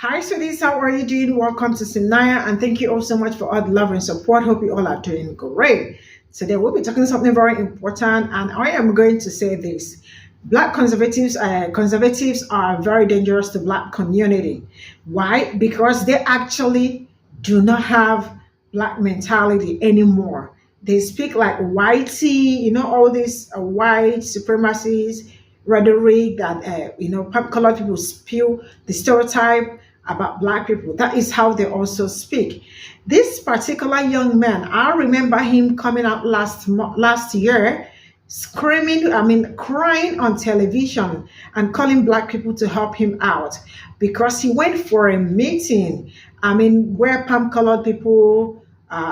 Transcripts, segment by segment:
Hi, sweeties. How are you doing? Welcome to Cimnanya, and thank you all so much for all the love and support. Hope you all are doing great. Today, we'll be talking something very important, and I am going to say this: Black conservatives are very dangerous to Black community. Why? Because they actually do not have Black mentality anymore. They speak like whitey, all these white supremacies rhetoric that colored people spew the stereotype about Black people. That is how they also speak. This particular young man, I remember him coming out last year, screaming, crying on television and calling Black people to help him out because he went for a meeting. Where palm colored people.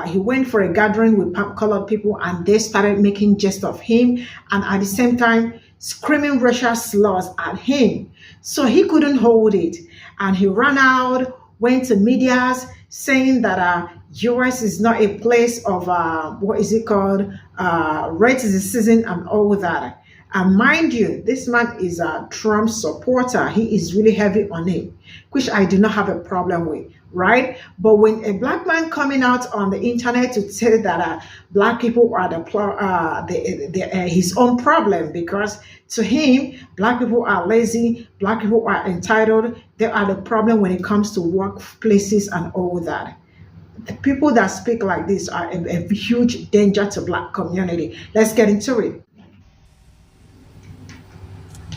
He went for a gathering with colored people, and they started making jest of him, and at the same time screaming racial slurs at him. So he couldn't hold it, and he ran out, went to medias saying that US is not a place of what is it called, racism and all that. And mind you, this man is a Trump supporter. He is really heavy on it, which I do not have a problem with, right? But when a Black man coming out on the internet to say that Black people are his own problem, because to him, Black people are lazy, Black people are entitled, they are the problem when it comes to workplaces and all that. The people that speak like this are a huge danger to Black community. Let's get into it.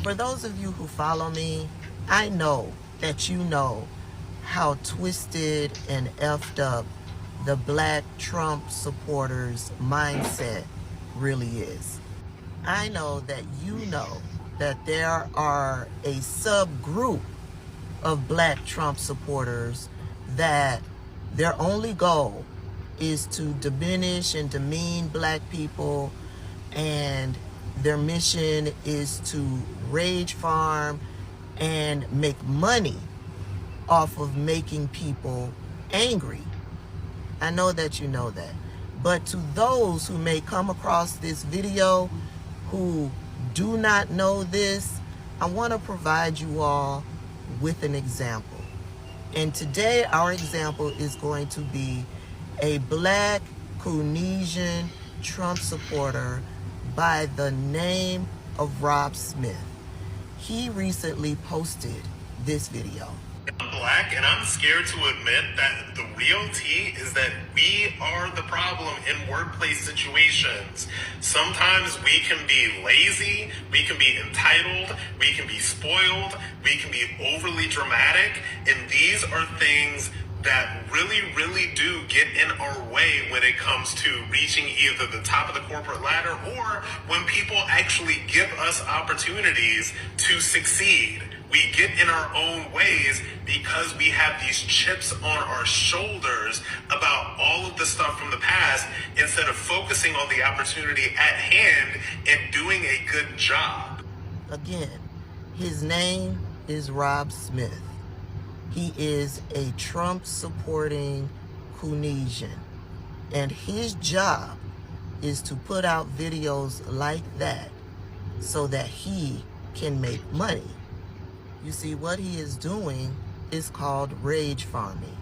For those of you who follow me, I know that you know how twisted and effed up the Black Trump supporters' mindset really is. I know that you know that there are a subgroup of Black Trump supporters that their only goal is to diminish and demean Black people, and their mission is to rage farm and make money off of making people angry. I know that you know that. But to those who may come across this video who do not know this, I want to provide you all with an example. And today our example is going to be a Black Caucasian Trump supporter by the name of Rob Smith. He recently posted this video. I'm Black, and I'm scared to admit that the real tea is that we are the problem in workplace situations. Sometimes we can be lazy, we can be entitled, we can be spoiled, we can be overly dramatic, and these are things that really do get in our way when it comes to reaching either the top of the corporate ladder or when people actually give us opportunities to succeed. We get in our own ways because we have these chips on our shoulders about all of the stuff from the past instead of focusing on the opportunity at hand and doing a good job. Again, his name is Rob Smith. He is a Trump-supporting Caucasian, and his job is to put out videos like that so that he can make money. You see, what he is doing is called rage farming.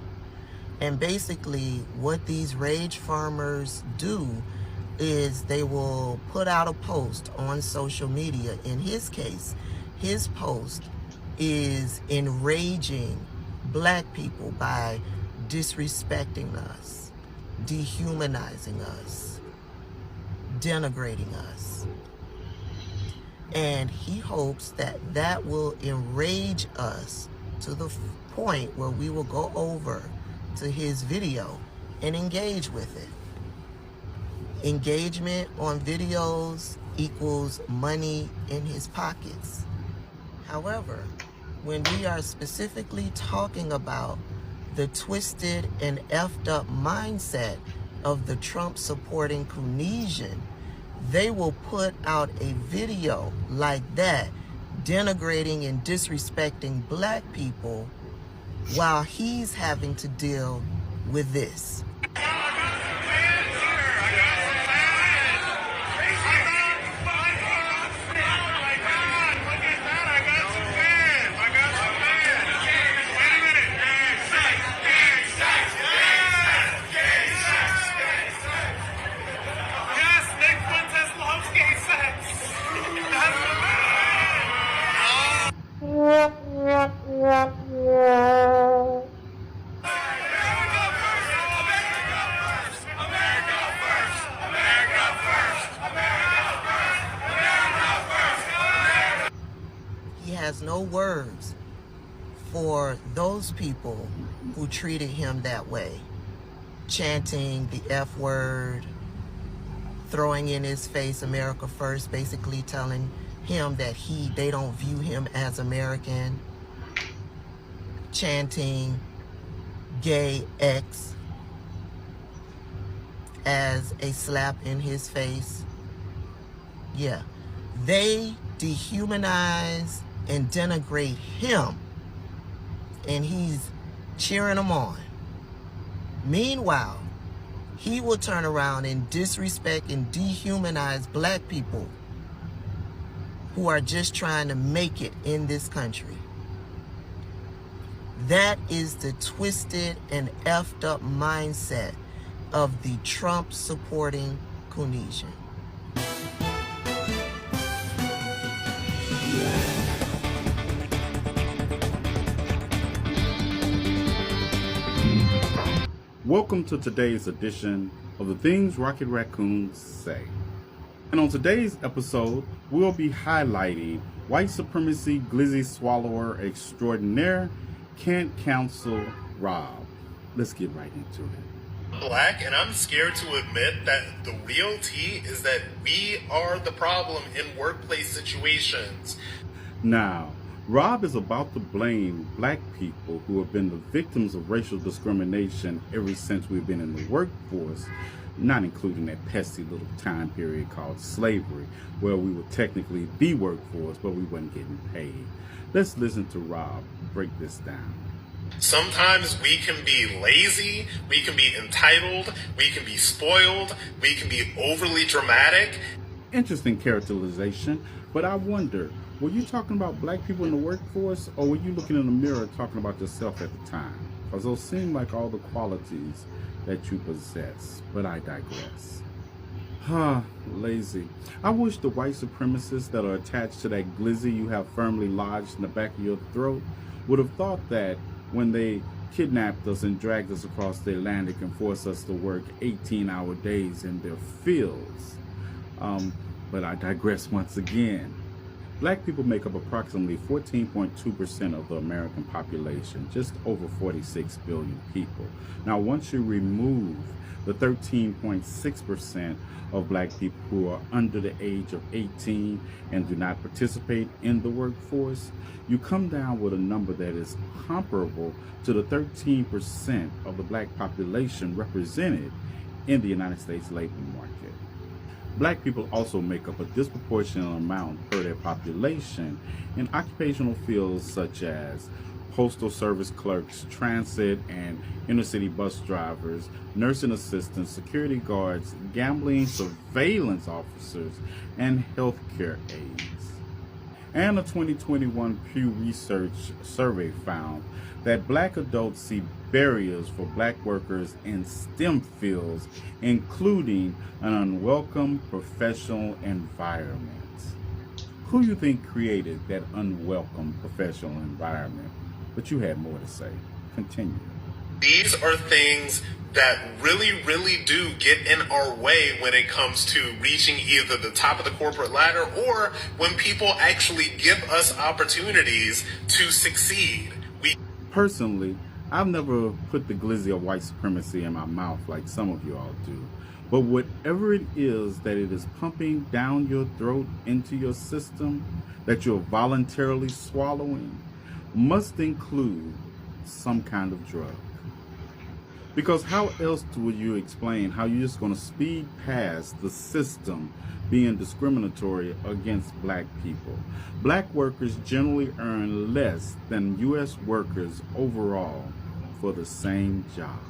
And basically, what these rage farmers do is they will put out a post on social media. In his case, his post is enraging Black people by disrespecting us, dehumanizing us, denigrating us. And he hopes that that will enrage us to the point where we will go over to his video and engage with it. Engagement on videos equals money in his pockets. However, when we are specifically talking about the twisted and effed up mindset of the Trump supporting Caucasian, they will put out a video like that denigrating and disrespecting Black people while he's having to deal with this. no words for those people who treated him that way, chanting the F word, throwing in his face America first, basically telling him that they don't view him as American, chanting gay X as a slap in his face. Yeah, they dehumanize and denigrate him, and he's cheering them on. Meanwhile, he will turn around and disrespect and dehumanize black people who are just trying to make it in this country. That is the twisted and effed up mindset of the Trump supporting Tunisian. Welcome to today's edition of the Things Rocket Raccoons Say. And on today's episode, we'll be highlighting white supremacy glizzy swallower extraordinaire can't cancel Rob. Let's get right into it. Black, and I'm scared to admit that the real tea is that we are the problem in workplace situations. Now, Rob is about to blame black people who have been the victims of racial discrimination ever since we've been in the workforce, not including that pesky little time period called slavery, where we would technically be workforce, but we weren't getting paid. Let's listen to Rob break this down. Sometimes we can be lazy, we can be entitled, we can be spoiled, we can be overly dramatic. Interesting characterization, but I wonder, were you talking about black people in the workforce, or were you looking in the mirror talking about yourself at the time? Because those seem like all the qualities that you possess, but I digress. Lazy. I wish the white supremacists that are attached to that glizzy you have firmly lodged in the back of your throat would have thought that when they kidnapped us and dragged us across the Atlantic and forced us to work 18-hour days in their fields. But I digress once again. Black people make up approximately 14.2% of the American population, just over 46 billion people. Now, once you remove the 13.6% of black people who are under the age of 18 and do not participate in the workforce, you come down with a number that is comparable to the 13% of the black population represented in the United States labor market. Black people also make up a disproportionate amount per their population in occupational fields such as postal service clerks, transit and inner-city bus drivers, nursing assistants, security guards, gambling surveillance officers, and healthcare aides. And a 2021 Pew Research survey found that black adults see barriers for black workers in STEM fields, including an unwelcome professional environment. Who you think created that unwelcome professional environment? But you had more to say. Continue. These are things that really do get in our way when it comes to reaching either the top of the corporate ladder or when people actually give us opportunities to succeed. Personally, I've never put the glizzy of white supremacy in my mouth like some of you all do. But whatever it is that it is pumping down your throat into your system that you're voluntarily swallowing must include some kind of drug. Because how else would you explain how you're just going to speed past the system being discriminatory against black people? Black workers generally earn less than U.S. workers overall for the same job.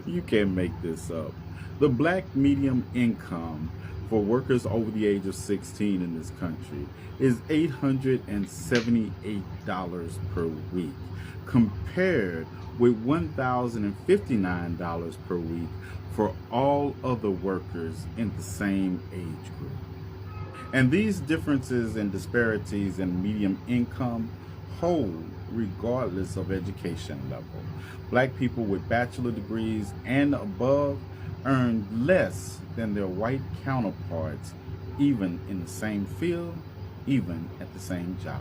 You can't make this up. The black median income for workers over the age of 16 in this country is $878 per week, compared with $1,059 per week for all other workers in the same age group. And these differences and disparities in median income hold regardless of education level. Black people with bachelor degrees and above earn less than their white counterparts, even in the same field, even at the same job.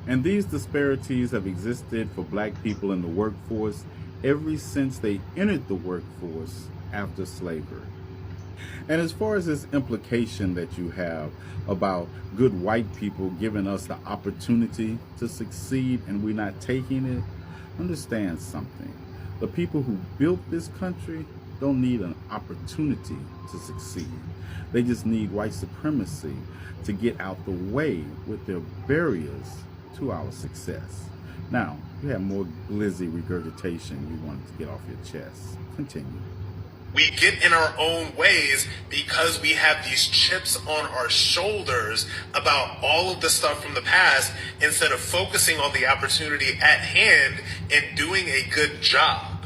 And these disparities have existed for black people in the workforce ever since they entered the workforce after slavery. And as far as this implication that you have about good white people giving us the opportunity to succeed and we're not taking it, understand something. The people who built this country don't need an opportunity to succeed. They just need white supremacy to get out the way with their barriers to our success. Now, you have more glizzy regurgitation you wanted to get off your chest. Continue. We get in our own ways because we have these chips on our shoulders about all of the stuff from the past instead of focusing on the opportunity at hand and doing a good job.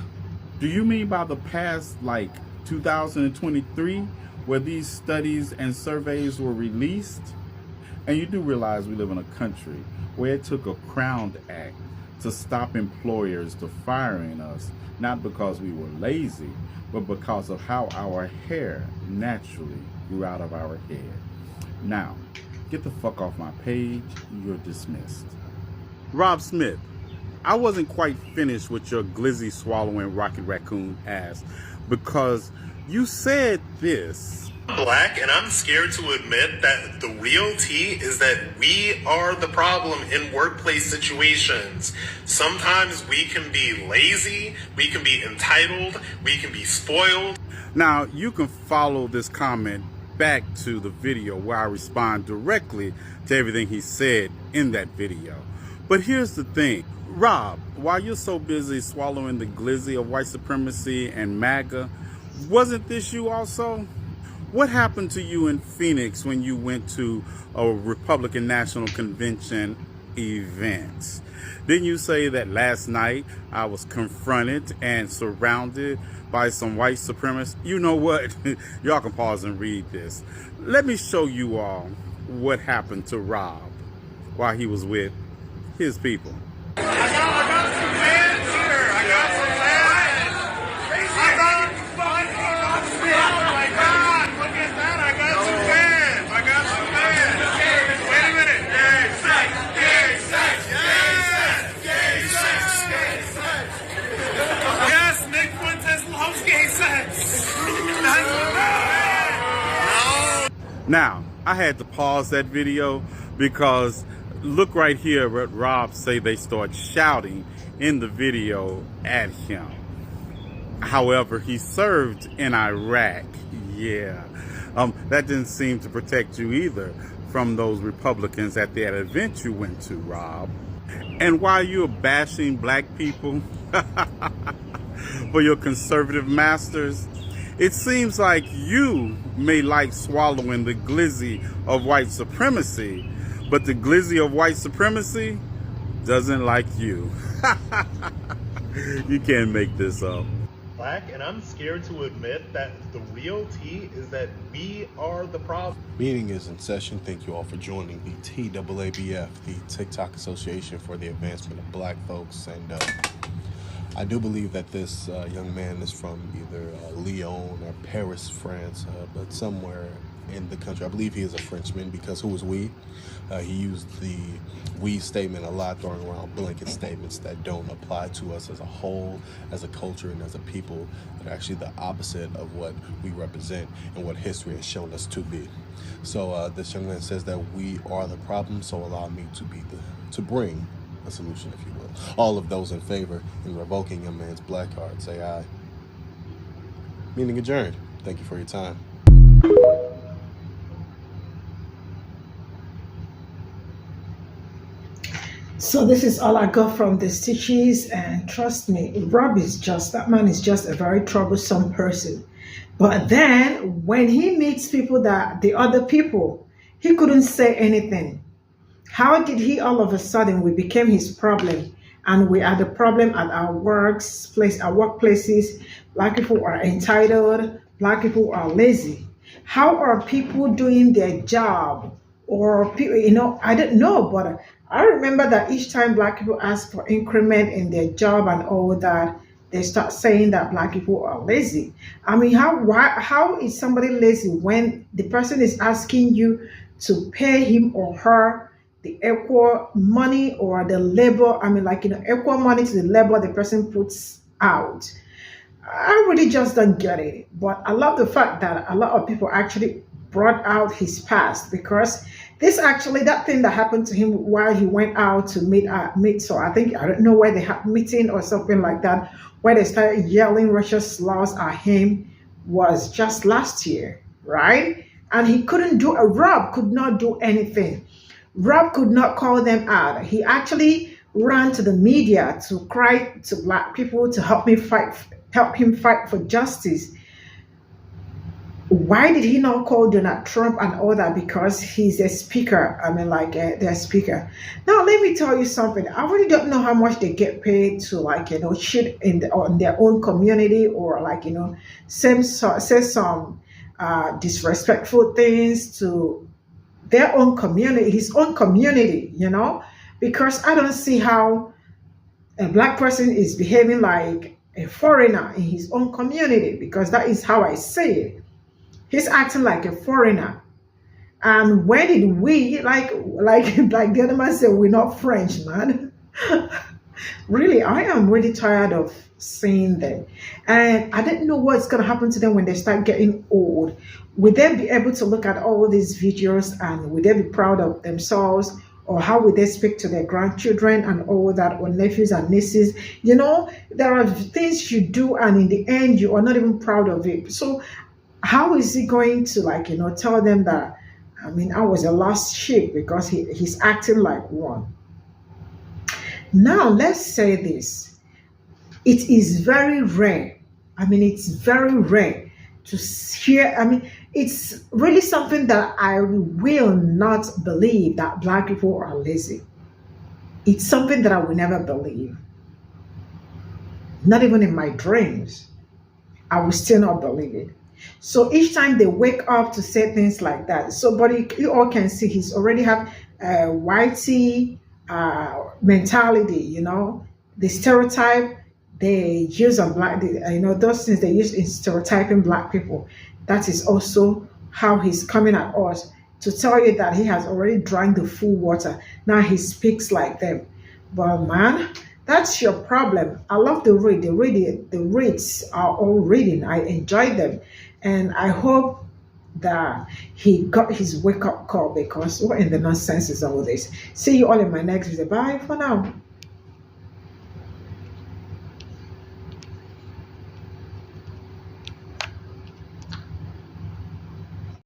Do you mean by the past, like 2023, where these studies and surveys were released? And you do realize we live in a country where it took a Crown Act to stop employers to firing us, not because we were lazy, but because of how our hair naturally grew out of our head. Now, get the fuck off my page. You're dismissed. Rob Smith, I wasn't quite finished with your glizzy swallowing rocket raccoon ass because you said this. Black, and I'm scared to admit that the real tea is that we are the problem in workplace situations. Sometimes we can be lazy, we can be entitled, we can be spoiled. Now, you can follow this comment back to the video where I respond directly to everything he said in that video. But here's the thing. Rob, while you're so busy swallowing the glizzy of white supremacy and MAGA, wasn't this you also? What happened to you in Phoenix when you went to a Republican National Convention event? Didn't you say that last night I was confronted and surrounded by some white supremacists? You know what? Y'all can pause and read this. Let me show you all what happened to Rob while he was with his people. I got some land here. I got some land. Oh my God! Look at that! I got some land. I got some land. Wait a minute. Gay sex. Gay sex. Gay sex. Gay sex. Yes, Nick Fuentes loves gay sex. No. Now, I had to pause that video because look right here what Rob say they start shouting in the video at him. However, he served in Iraq. Yeah. That didn't seem to protect you either from those Republicans at that event you went to, Rob. And while you're bashing black people for your conservative masters, it seems like you may like swallowing the glizzy of white supremacy, but the glizzy of white supremacy doesn't like you. You can't make this up. Black, and I'm scared to admit that the real tea is that we are the problem. Meeting is in session. Thank you all for joining the TAABF, the TikTok Association for the Advancement of Black Folks. And I do believe that this young man is from either Lyon or Paris, France, but somewhere in the country. I believe he is a Frenchman because who is we? He used the we statement a lot, throwing around blanket statements that don't apply to us as a whole, as a culture, and as a people, that are actually the opposite of what we represent and what history has shown us to be. So this young man says that we are the problem, so allow me to bring a solution, if you will. All of those in favor in revoking young man's black card, say aye. Meeting adjourned. Thank you for your time. So this is all I got from the stitches, and trust me, Rob is that man is just a very troublesome person. But then when he meets people the other people, he couldn't say anything. How did he all of a sudden we became his problem, and we are the problem at our workplaces? Black people are entitled, black people are lazy. How are people doing their job? Or people, I don't know, but I remember that each time black people ask for increment in their job and all that, they start saying that black people are lazy. I mean, how is somebody lazy when the person is asking you to pay him or her the equal money or the labor, I mean, like, equal money to the labor the person puts out. I really just don't get it. But I love the fact that a lot of people actually brought out his past, because this actually, that thing that happened to him while he went out to meet. So I think, I don't know where they had meeting or something like that, where they started yelling racial slurs at him, was just last year, right? And he couldn't do a Rob could not do anything. Rob could not call them out. He actually ran to the media to cry to black people to help him fight for justice. Why did he not call Donald Trump and all that? Because he's a speaker. I mean, like, their speaker. Now, let me tell you something. I really don't know how much they get paid to, like, shit on their own community, or, like, say some disrespectful things to their own community, his own community, because I don't see how a black person is behaving like a foreigner in his own community, because that is how I see it. He's acting like a foreigner. And when did we, like the other man said, we're not French, man. Really, I am really tired of seeing them. And I don't know what's going to happen to them when they start getting old. Will they be able to look at all these videos, and will they be proud of themselves? Or how will they speak to their grandchildren and all that, or nephews and nieces? There are things you do, and in the end, you are not even proud of it. So how is he going to, like, tell them that, I mean, I was a lost sheep, because he's acting like one? Now, let's say this. It is very rare. I mean, it's very rare to hear. I mean, it's really something that I will not believe, that black people are lazy. It's something that I will never believe. Not even in my dreams. I will still not believe it. So each time they wake up to say things like that, so, but you all can see he's already have a whitey mentality, the stereotype they use on black, those things they use in stereotyping black people. That is also how he's coming at us, to tell you that he has already drank the full water. Now he speaks like them. But man, that's your problem. I love the read. The reads are all reading. I enjoy them. And I hope that he got his wake-up call, because what in the nonsense is all this? See you all in my next video. Bye for now.